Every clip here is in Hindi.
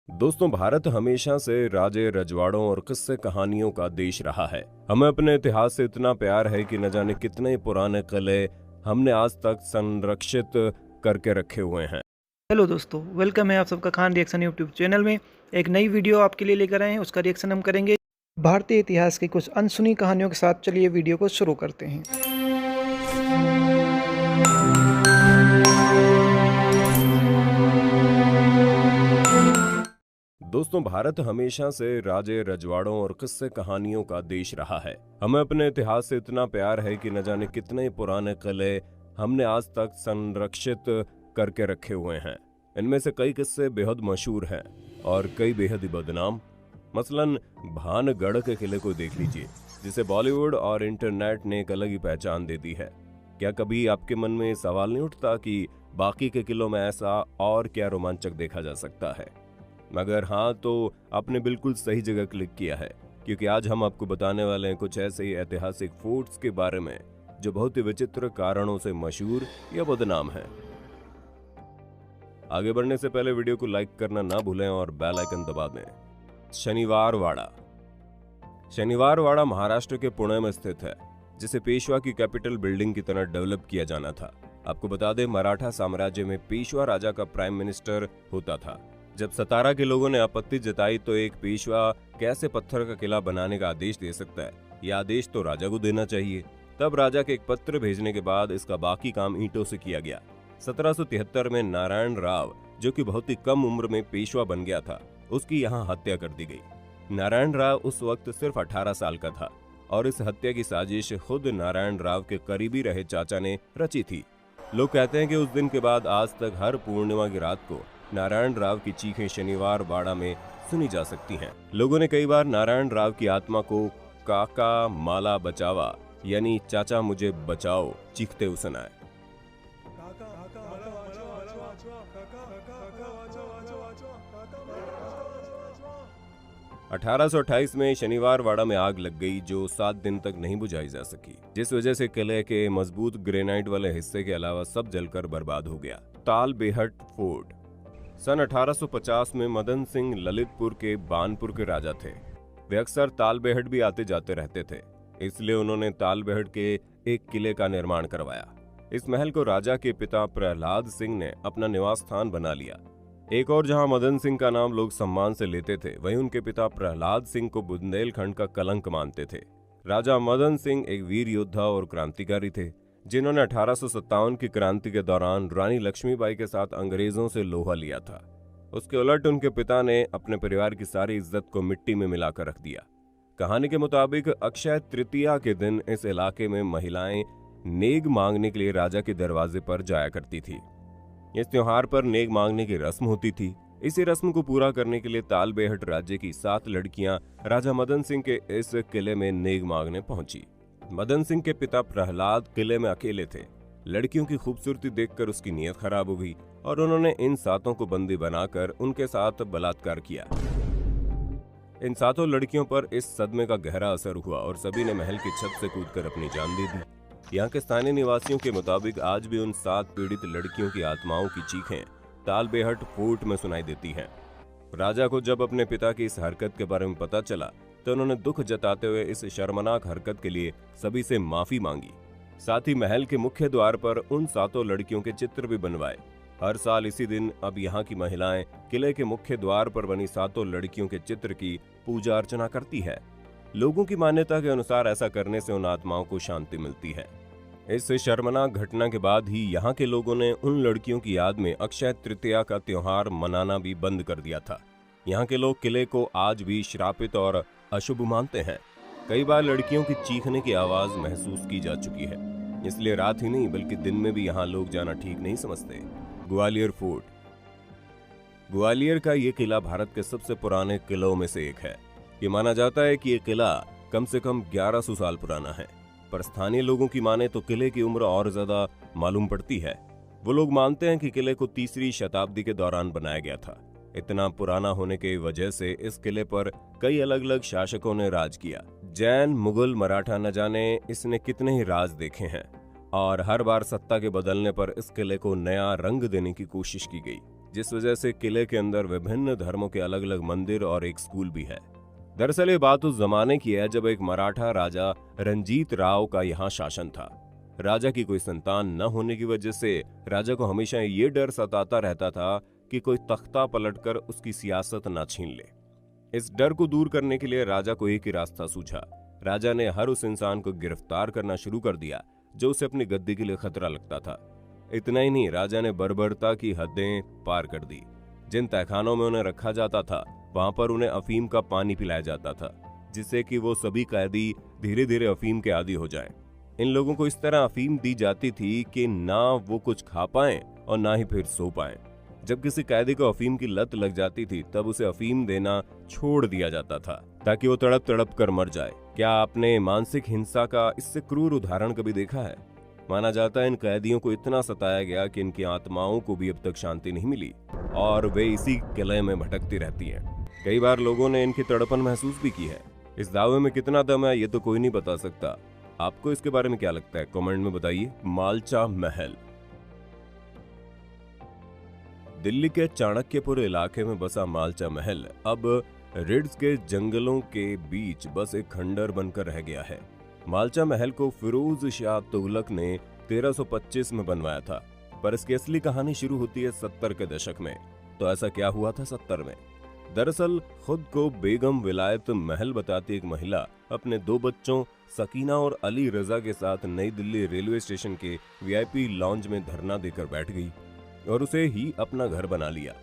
दोस्तों, भारत हमेशा से राजे रजवाड़ों और किस्से कहानियों का देश रहा है। हमें अपने इतिहास से इतना प्यार है कि न जाने कितने पुराने किले हमने आज तक संरक्षित करके रखे हुए हैं। हेलो दोस्तों, वेलकम है आप सबका खान रिएक्शन यूट्यूब चैनल में। एक नई वीडियो आपके लिए लेकर आए हैं, उसका रिएक्शन हम करेंगे भारतीय इतिहास की कुछ अनसुनी कहानियों के साथ। चलिए वीडियो को शुरू करते हैं। दोस्तों, भारत हमेशा से राजे रजवाड़ों और किस्से कहानियों का देश रहा है। हमें अपने इतिहास से इतना प्यार है कि न जाने कितने पुराने किले हमने आज तक संरक्षित करके रखे हुए हैं। इनमें से कई किस्से बेहद मशहूर हैं और कई बेहद ही बदनाम। मसलन भानगढ़ के किले को देख लीजिए, जिसे बॉलीवुड और इंटरनेट ने एक अलग ही पहचान दे दी है। क्या कभी आपके मन में सवाल नहीं उठता कि बाकी के किलों में ऐसा और क्या रोमांचक देखा जा सकता है? मगर हाँ, तो आपने बिल्कुल सही जगह क्लिक किया है, क्योंकि आज हम आपको बताने वाले हैं कुछ ऐसे ही ऐतिहासिक फोर्ट्स के बारे में जो बहुत ही विचित्र कारणों से मशहूर या बदनाम है। आगे बढ़ने से पहले वीडियो को लाइक करना ना भूलें और बेल आइकन दबा दें। शनिवार वाड़ा महाराष्ट्र के पुणे में स्थित है, जिसे पेशवा की कैपिटल बिल्डिंग की तरह डेवलप किया जाना था। आपको बता दें, मराठा साम्राज्य में पेशवा राजा का प्राइम मिनिस्टर होता था। जब सतारा के लोगों ने आपत्ति जताई तो एक पेशवा कैसे पत्थर का किला बनाने का आदेश दे सकता है? यह आदेश तो राजा को देना चाहिए। तब राजा के एक पत्र भेजने के बाद इसका बाकी काम ईंटों से किया गया। 1773 में नारायण राव, जो कि बहुत ही कम उम्र में पेशवा बन गया था, उसकी यहाँ हत्या कर दी गई। नारायण राव उस वक्त सिर्फ 18 साल का था और इस हत्या की साजिश खुद नारायण राव के करीबी रहे चाचा ने रची थी। लोग कहते हैं कि उस दिन के बाद आज तक हर पूर्णिमा की रात को नारायण राव की चीखें शनिवार वाड़ा में सुनी जा सकती हैं। लोगों ने कई बार नारायण राव की आत्मा को काका माला बचावा, यानी चाचा मुझे बचाओ, चीखते हुए सुनाए। 1828 में शनिवार वाड़ा में आग लग गई, जो 7 दिन तक नहीं बुझाई जा सकी, जिस वजह से किले के मजबूत ग्रेनाइट वाले हिस्से के अलावा सब जलकर बर्बाद हो गया। ताल बेहट फोर्ट। सन 1850 में मदन सिंह ललितपुर के बानपुर के राजा थे। वे अक्सर तालबेहट भी आते जाते रहते थे, इसलिए उन्होंने तालबेहट के एक किले का निर्माण करवाया। इस महल को राजा के पिता प्रहलाद सिंह ने अपना निवास स्थान बना लिया। एक और जहां मदन सिंह का नाम लोग सम्मान से लेते थे, वहीं उनके पिता प्रहलाद सिंह को बुंदेलखंड का कलंक मानते थे। राजा मदन सिंह एक वीर योद्धा और क्रांतिकारी थे, जिन्होंने 1857 की क्रांति के दौरान रानी लक्ष्मीबाई के साथ अंग्रेजों से लोहा लिया था। उसके उलट उनके पिता ने अपने परिवार की सारी इज्जत को मिट्टी में मिलाकर रख दिया। कहानी के मुताबिक अक्षय तृतीया के दिन इस इलाके में महिलाएं नेग मांगने के लिए राजा के दरवाजे पर जाया करती थी। इस त्योहार पर नेग मांगने की रस्म होती थी। इसी रस्म को पूरा करने के लिए तालबेहट राज्य की 7 लड़कियां राजा मदन सिंह के इस किले में नेग मांगने पहुंची। मदन सिंह के पिता प्रहलाद किले में अकेले थे। लड़कियों की खूबसूरती देखकर उसकी नीयत खराब हो गई और उन्होंने इन 7 को बंदी बनाकर उनके साथ बलात्कार किया। इन 7 लड़कियों पर इस सदमे का गहरा असर हुआ और सभी ने महल की छत से कूदकर अपनी जान दे दी। यहाँ के स्थानीय निवासियों के मुताबिक आज भी उन 7 पीड़ित लड़कियों की आत्माओं की चीखें तालबेहट फोर्ट में सुनाई देती हैं। राजा को जब अपने पिता की इस हरकत के बारे में पता चला तो उन्होंने दुख जताते हुए इस शर्मनाक हरकत के लिए सभी से माफी मांगी। साथ ही महल के मुख्य द्वार पर उन 7 लड़कियों के चित्र भी बनवाए। हर साल इसी दिन अब यहाँ की महिलाएं किले के मुख्य द्वार पर बनी 7 लड़कियों के चित्र की पूजा अर्चना करती है। लोगों की मान्यता के अनुसार ऐसा करने से उन आत्माओं को शांति मिलती है। इस शर्मनाक घटना के बाद ही यहाँ के लोगों ने उन लड़कियों की याद में अक्षय तृतीया का त्योहार मनाना भी बंद कर दिया था। यहाँ के लोग किले को आज भी श्रापित और अशुभ मानते हैं। कई बार लड़कियों की चीखने की आवाज महसूस की जा चुकी है, इसलिए रात ही नहीं बल्कि दिन में भी यहाँ लोग जाना ठीक नहीं समझते। ग्वालियर फोर्ट। ग्वालियर का ये किला भारत के सबसे पुराने किलों में से एक है। ये माना जाता है कि ये किला कम से कम 1100 साल पुराना है, पर स्थानीय लोगों की माने तो किले की उम्र और ज्यादा मालूम पड़ती है। वो लोग मानते हैं कि किले को 3री शताब्दी के दौरान बनाया गया था। इतना पुराना होने की वजह से इस किले पर कई अलग अलग शासकों ने राज किया। जैन, मुगल, मराठा, न जाने इसने कितने ही राज देखे हैं और हर बार सत्ता के बदलने पर इस किले को नया रंग देने की कोशिश की गई। जिस वजह से किले के अंदर विभिन्न धर्मों के अलग अलग मंदिर और एक स्कूल भी है। दरअसल ये बात उस जमाने की है जब एक मराठा राजा रंजीत राव का यहाँ शासन था। राजा की कोई संतान न होने की वजह से राजा को हमेशा ये डर सताता रहता था कि कोई तख्ता पलटकर उसकी सियासत न छीन ले। इस डर को दूर करने के लिए राजा को एक ही रास्ता सूझा। राजा ने हर उस इंसान को गिरफ्तार करना शुरू कर दिया जो उसे अपनी गद्दी के लिए खतरा लगता था। इतना ही नहीं, राजा ने बर्बरता की हदें पार कर दी। जिन तहखानों में उन्हें रखा जाता था वहां पर उन्हें अफीम का पानी पिलाया जाता था, जिससे कि वो सभी कैदी धीरे धीरे अफीम के आदी हो जाएं। इन लोगों को इस तरह अफीम दी जाती थी कि ना वो कुछ खा पाएं और ना ही फिर सो पाएं। जब किसी कैदी को अफीम की लत लग जाती थी तब उसे अफीम देना छोड़ दिया जाता था ताकि वो तड़प तड़प कर मर जाए। क्या आपने मानसिक हिंसा का इससे क्रूर उदाहरण कभी देखा है? माना जाता है इन कैदियों को इतना सताया गया कि इनकी आत्माओं को भी अब तक शांति नहीं मिली और वे इसी किले में भटकती रहती हैं। कई बार लोगों ने इनकी तड़पन महसूस भी की है। इस दावे में कितना दम है ये तो कोई नहीं बता सकता। आपको इसके बारे में क्या लगता है, कमेंट में बताइए। मालचा महल दिल्ली के चाणक्यपुर इलाके में बसा मालचा महल अब रिड्स के जंगलों के बीच बस एक खंडर बनकर रह गया है। मालचा महल को फिरोज शाह तुगलक ने 1325 में बनवाया था, पर इसकी असली कहानी शुरू होती है 70 के दशक में। तो ऐसा क्या हुआ था 70 में? दरअसल खुद को बेगम विलायत महल बताती एक महिला अपने 2 बच्चों सकीना और अली रजा के साथ नई दिल्ली रेलवे स्टेशन के वीआईपी लॉन्ज में धरना देकर बैठ गई और उसे ही अपना घर बना लिया।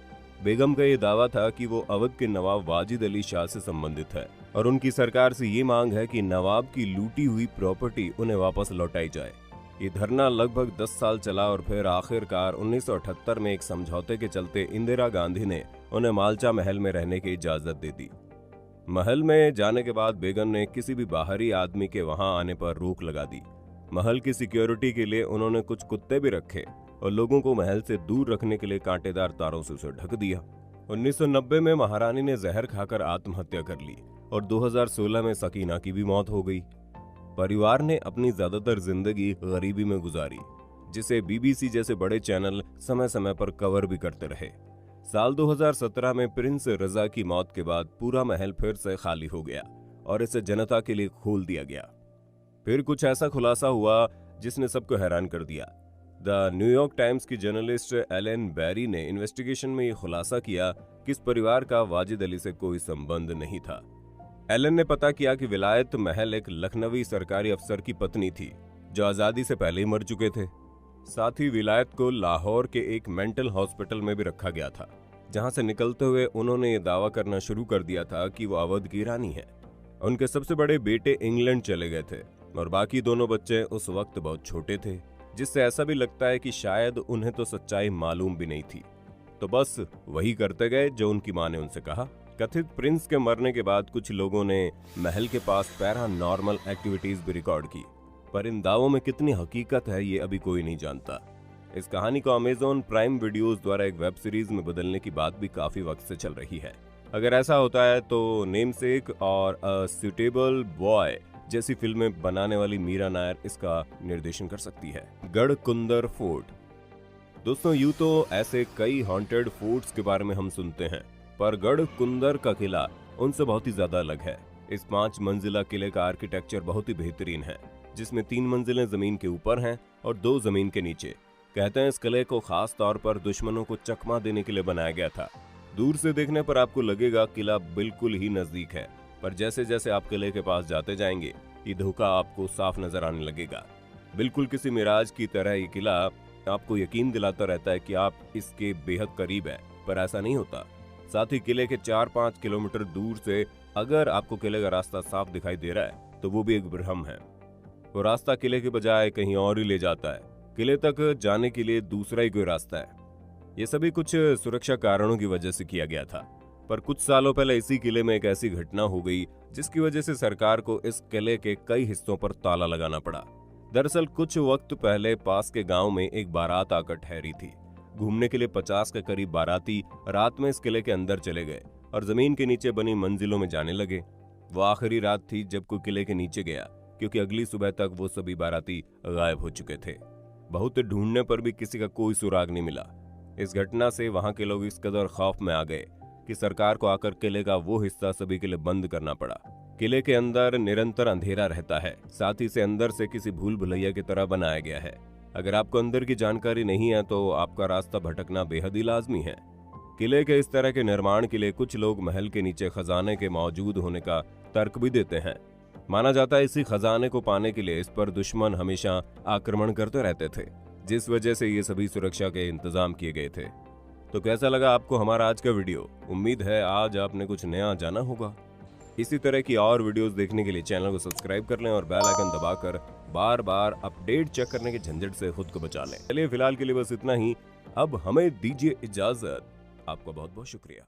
बेगम का ये दावा था कि वो अवध के नवाब वाजिद अली शाह से संबंधित है और उनकी सरकार से ये मांग है कि नवाब की लूटी हुई प्रॉपर्टी उन्हें वापस लौटाई जाए। ये धरना लगभग 10 साल चला और फिर आखिरकार 1978 में एक समझौते के चलते इंदिरा गांधी ने उन्हें मालचा महल में रहने की इजाजत दे दी। महल में जाने के बाद बेगम ने किसी भी बाहरी आदमी के वहां आने पर रोक लगा दी। महल की सिक्योरिटी के लिए उन्होंने कुछ कुत्ते भी रखे और लोगों को महल से दूर रखने के लिए कांटेदार तारों से उसे ढक दिया। 1990 में महारानी ने जहर खाकर आत्महत्या कर ली और 2016 में सकीना की भी मौत हो गई। परिवार ने अपनी ज्यादातर जिंदगी गरीबी में गुजारी, जिसे बीबीसी जैसे बड़े चैनल समय समय पर कवर भी करते रहे। साल 2017 में प्रिंस रजा की मौत के बाद पूरा महल फिर से खाली हो गया और इसे जनता के लिए खोल दिया गया। फिर कुछ ऐसा खुलासा हुआ जिसने सबको हैरान कर दिया। द न्यूयॉर्क टाइम्स की जर्नलिस्ट एलेन बैरी ने इन्वेस्टिगेशन में ये खुलासा किया कि इस परिवार का वाजिद अली से कोई संबंध नहीं था। एलन ने पता किया कि विलायत महल एक लखनवी सरकारी अफसर की पत्नी थी जो आजादी से पहले ही मर चुके थे। साथ ही विलायत को लाहौर के एक मेंटल हॉस्पिटल में भी रखा गया था, जहां से निकलते हुए उन्होंने ये दावा करना शुरू कर दिया था कि वो अवध की रानी है। उनके सबसे बड़े बेटे इंग्लैंड चले गए थे और बाकी दोनों बच्चे उस वक्त बहुत छोटे थे, जिससे ऐसा भी लगता है कि शायद उन्हें तो सच्चाई मालूम भी नहीं थी, तो बस वही करते गए जो उनकी मां ने उनसे कहा। कथित प्रिंस के मरने के बाद कुछ लोगों ने महल के पास पैरानॉर्मल एक्टिविटीज भी रिकॉर्ड की, पर इन दावों में कितनी हकीकत है ये अभी कोई नहीं जानता। इस कहानी को अमेज़न प्राइम वीडियोस द्वारा एक वेब सीरीज में बदलने की बात भी काफी वक्त से चल रही है। अगर ऐसा होता है तो नेमसेक और अ सुटेबल बॉय जैसी फिल्में बनाने वाली मीरा नायर इसका निर्देशन कर सकती है। गढ़कुंदर फोर्ट। दोस्तों, यूं तो ऐसे कई हॉन्टेड फोर्ट्स के बारे में हम सुनते हैं, पर गढ़कुंदर का किला उनसे बहुत ही ज्यादा अलग है। इस 5 मंजिला किले का आर्किटेक्चर बहुत ही बेहतरीन है, जिसमें 3 मंजिलें जमीन के ऊपर हैं और 2 जमीन के नीचे। कहते हैं इस किले को खास तौर पर दुश्मनों को चकमा देने के लिए बनाया गया था। दूर से देखने पर आपको लगेगा किला बिल्कुल ही नजदीक है, पर जैसे जैसे आप किले के पास जाते जाएंगे ये धोखा आपको साफ नजर आने लगेगा। बिल्कुल किसी मिराज की तरह ये किला आपको यकीन दिलाता रहता है कि आप इसके बेहद करीब है, पर ऐसा नहीं होता। साथ ही किले के 4-5 किलोमीटर दूर से अगर आपको किले का रास्ता साफ दिखाई दे रहा है तो वो भी एक भ्रम है। वो रास्ता किले के बजाय कहीं और ही ले जाता है। किले तक जाने के लिए दूसरा ही कोई रास्ता है। ये सभी कुछ सुरक्षा कारणों की वजह से किया गया था, पर कुछ सालों पहले इसी किले में एक ऐसी घटना हो गई जिसकी वजह से सरकार को इस किले के कई हिस्सों पर ताला लगाना पड़ा। दरअसल कुछ वक्त पहले पास के गांव में एक बारात आकर ठहरी थी। घूमने के लिए 50 के करीब बाराती रात में इस किले के अंदर चले गए और जमीन के नीचे बनी मंजिलों में जाने लगे। वो आखिरी रात थी जब कोई किले के नीचे गया, क्योंकि अगली सुबह तक वो सभी बाराती गायब हो चुके थे। बहुत ढूंढने पर भी किसी का कोई सुराग नहीं मिला। इस घटना से वहां के लोग इस कदर खौफ में आ गए कि सरकार को आकर किले का वो हिस्सा सभी के लिए बंद करना पड़ा। किले के अंदर निरंतर अंधेरा रहता है, साथ ही से अंदर से किसी भूल भुलैया की तरह बनाया गया है। अगर आपको अंदर की जानकारी नहीं है तो आपका रास्ता भटकना बेहद ही लाजमी है। किले के इस तरह के निर्माण के लिए कुछ लोग महल के नीचे खजाने के मौजूद होने का तर्क भी देते हैं। माना जाता है इसी खजाने को पाने के लिए इस पर दुश्मन हमेशा आक्रमण करते रहते थे, जिस वजह से ये सभी सुरक्षा के इंतजाम किए गए थे। तो कैसा लगा आपको हमारा आज का वीडियो? उम्मीद है आज आपने कुछ नया जाना होगा। इसी तरह की और वीडियोस देखने के लिए चैनल को सब्सक्राइब कर लें और बेल आइकन दबाकर बार बार अपडेट चेक करने के झंझट से खुद को बचा लें। चलिए फिलहाल के लिए बस इतना ही। अब हमें दीजिए इजाजत। आपका बहुत बहुत शुक्रिया।